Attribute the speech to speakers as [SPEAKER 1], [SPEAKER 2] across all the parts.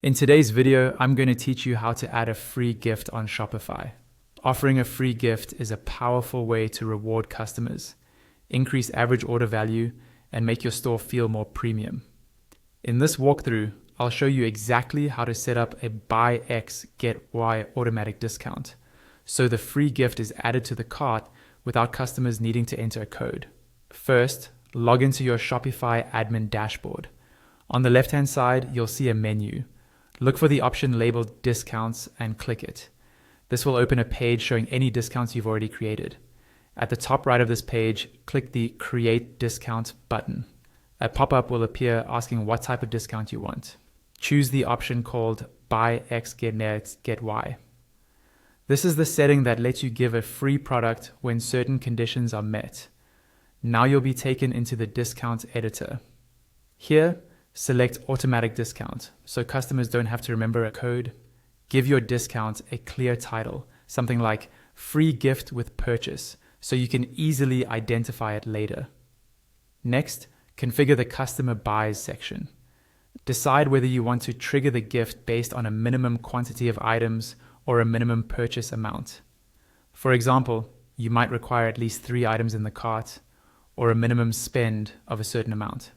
[SPEAKER 1] In today's video, I'm going to teach you how to add a free gift on Shopify. Offering a free gift is a powerful way to reward customers, increase average order value, and make your store feel more premium. In this walkthrough, I'll show you exactly how to set up a buy X, get Y automatic discount, so the free gift is added to the cart without customers needing to enter a code. First, log into your Shopify admin dashboard. On the left-hand side, you'll see a menu. Look for the option labeled Discounts and click it. This will open a page showing any discounts you've already created. At the top right of this page, click the Create Discount button. A pop-up will appear asking what type of discount you want. Choose the option called Buy X, Get Y. This is the setting that lets you give a free product when certain conditions are met. Now you'll be taken into the discount editor. Here, select Automatic Discount, so customers don't have to remember a code. Give your discount a clear title, something like Free Gift with Purchase, so you can easily identify it later. Next, configure the Customer Buys section. Decide whether you want to trigger the gift based on a minimum quantity of items or a minimum purchase amount. For example, you might require at least 3 items in the cart, or a minimum spend of a certain amount.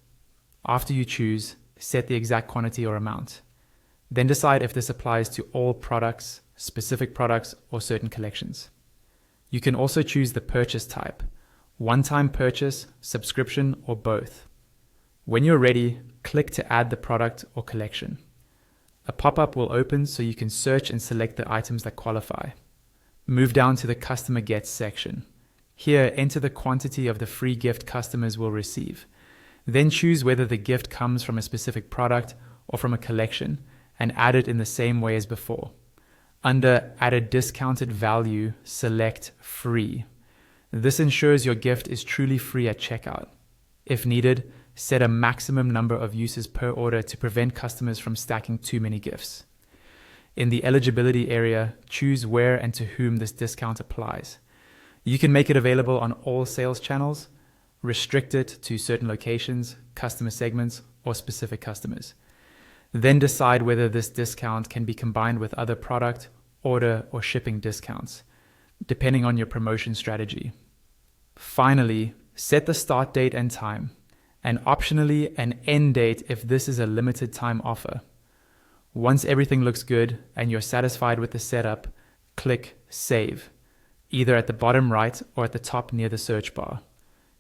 [SPEAKER 1] After you choose, set the exact quantity or amount. Then decide if this applies to all products, specific products, or certain collections. You can also choose the purchase type, one-time purchase, subscription, or both. When you're ready, click to add the product or collection. A pop-up will open so you can search and select the items that qualify. Move down to the Customer Gets section. Here, enter the quantity of the free gift customers will receive. Then choose whether the gift comes from a specific product or from a collection and add it in the same way as before. Under Add a Discounted Value, select Free. This ensures your gift is truly free at checkout. If needed, set a maximum number of uses per order to prevent customers from stacking too many gifts. In the eligibility area, choose where and to whom this discount applies. You can make it available on all sales channels, restrict it to certain locations, customer segments, or specific customers. Then decide whether this discount can be combined with other product, order, or shipping discounts, depending on your promotion strategy. Finally, set the start date and time, and optionally an end date if this is a limited time offer. Once everything looks good and you're satisfied with the setup, click Save, either at the bottom right or at the top near the search bar.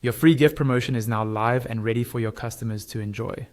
[SPEAKER 1] Your free gift promotion is now live and ready for your customers to enjoy.